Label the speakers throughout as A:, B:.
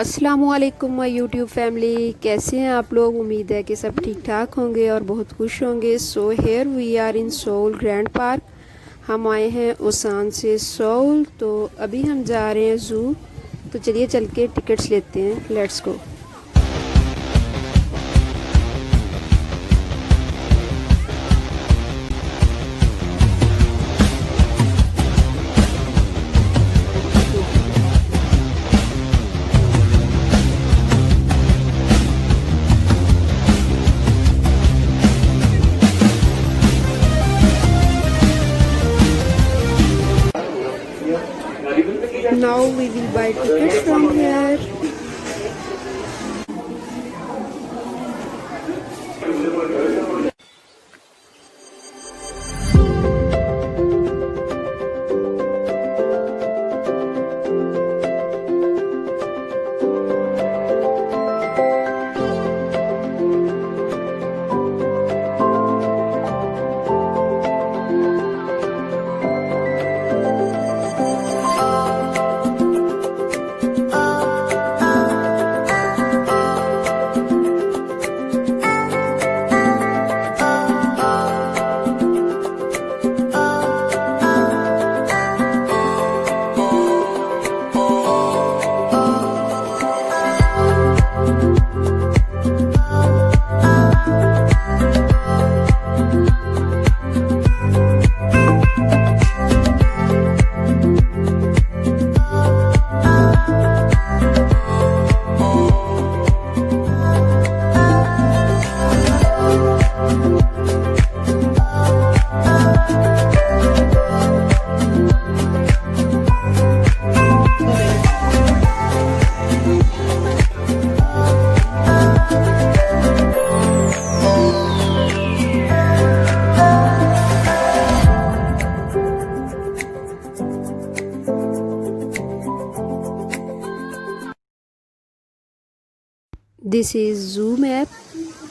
A: अस्सलामुअलैकुम my YouTube family, कैसे हैं आप लोग। उम्मीद है कि सब ठीक ठाक होंगे और बहुत खुश होंगे। So here we are in Seoul Grand Park. हम आए हैं ओसान से सोल। तो अभी हम जा रहे हैं ज़ू। तो चलिए चल के टिकट्स लेते हैं। Let's go. Now we will buy tickets from here. This is zoo map.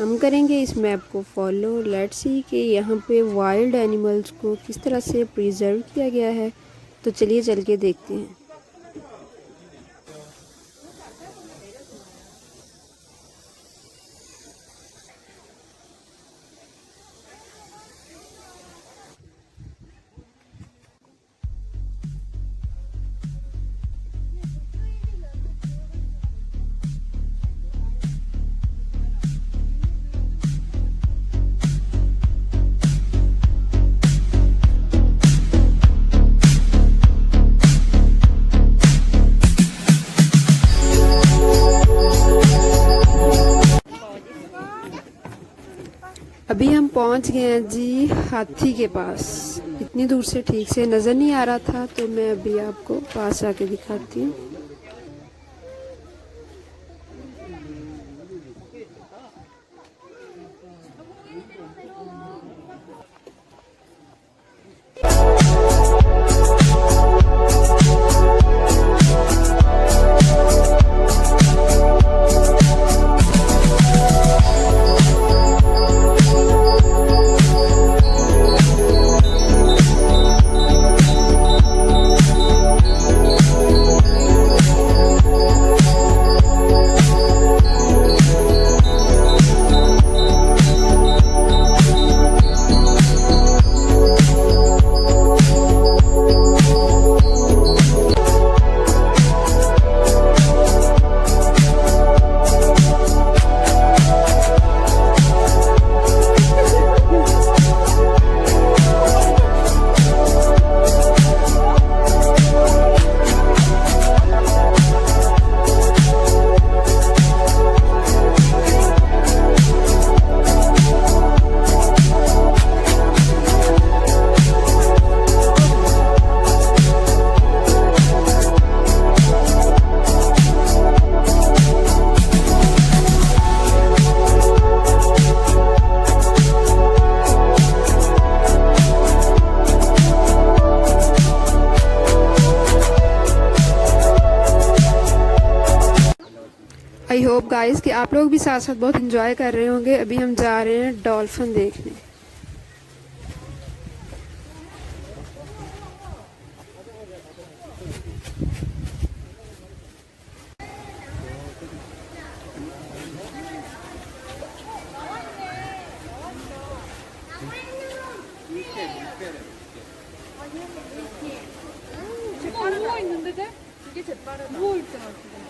A: हम करेंगे इस मैप को फॉलो। लेट्स सी कि यहाँ पे वाइल्ड एनिमल्स को किस तरह से प्रिजर्व किया गया है। तो चलिए चल के देखते हैं। अभी हम पहुंच गए हैं जी हाथी के पास। इतनी दूर से ठीक से नज़र नहीं आ रहा था, तो मैं अभी आपको पास आके दिखाती हूँ। आई होप गाइस कि आप लोग भी साथ साथ बहुत इंजॉय कर रहे होंगे। अभी हम जा रहे हैं डॉल्फिन देखने।
B: 누워 있는데 돼? 이게 재빠르다. 누워 있잖아 지금.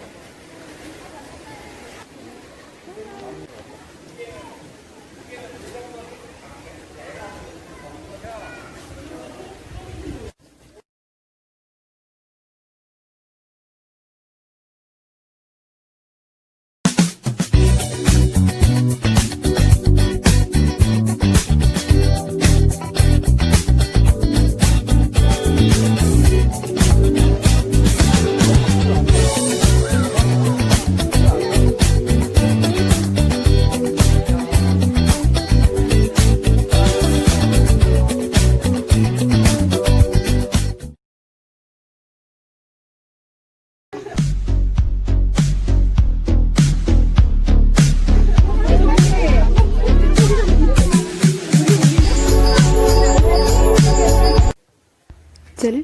A: चले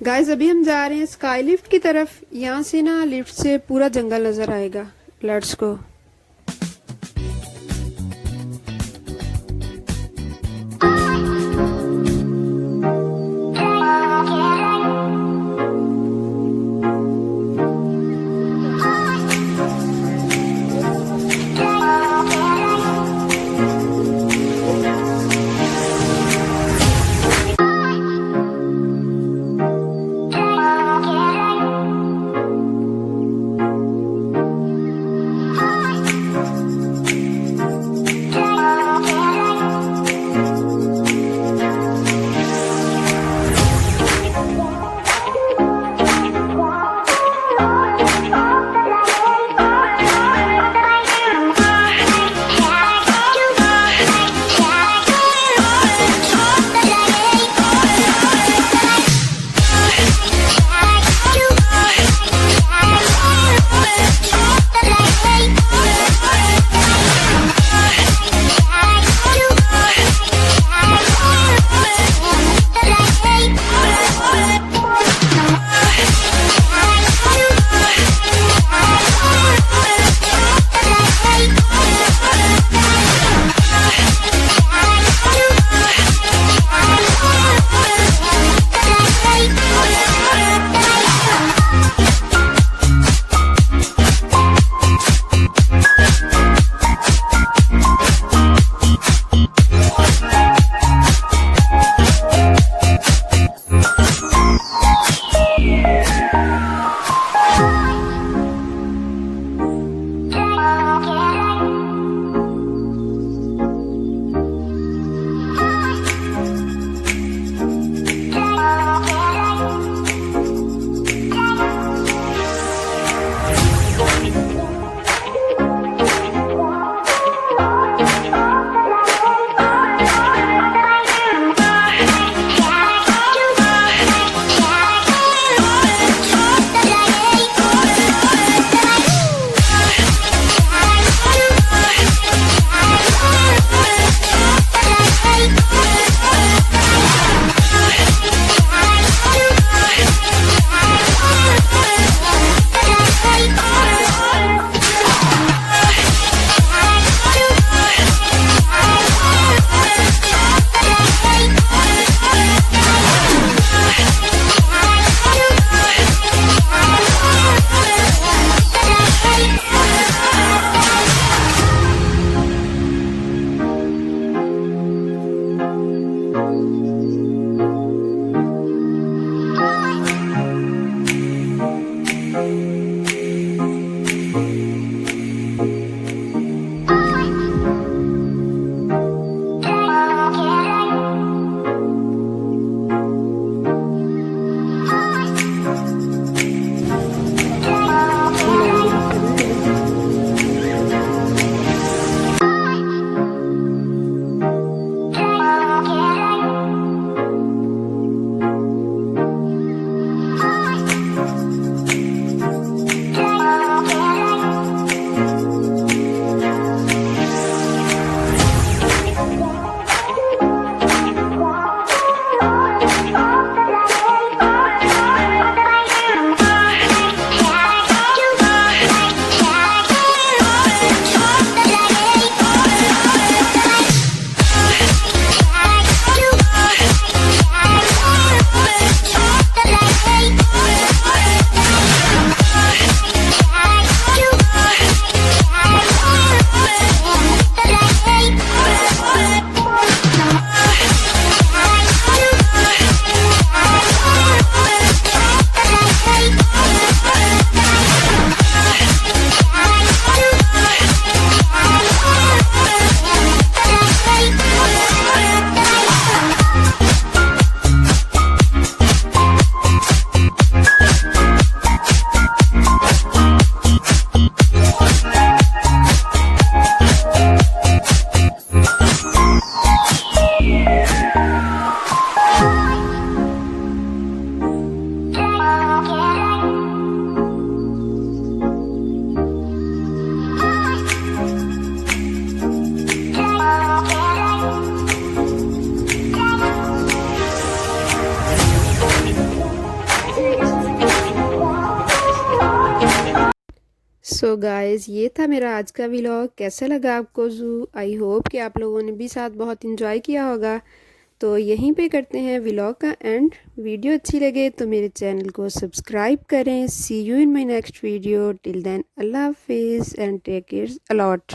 A: गाइस, अभी हम जा रहे हैं स्काई लिफ्ट की तरफ। यहाँ से ना लिफ्ट से पूरा जंगल नजर आएगा। Let's go. सो गाइस, ये था मेरा आज का व्लॉग। कैसा लगा आपको ज़ू? आई होप कि आप लोगों ने भी साथ बहुत इंजॉय किया होगा। तो यहीं पे करते हैं व्लॉग का एंड। वीडियो अच्छी लगे तो मेरे चैनल को सब्सक्राइब करें। See you in my next video. Till then अल्लाह हाफिज़ एंड टेक केयर अलॉट।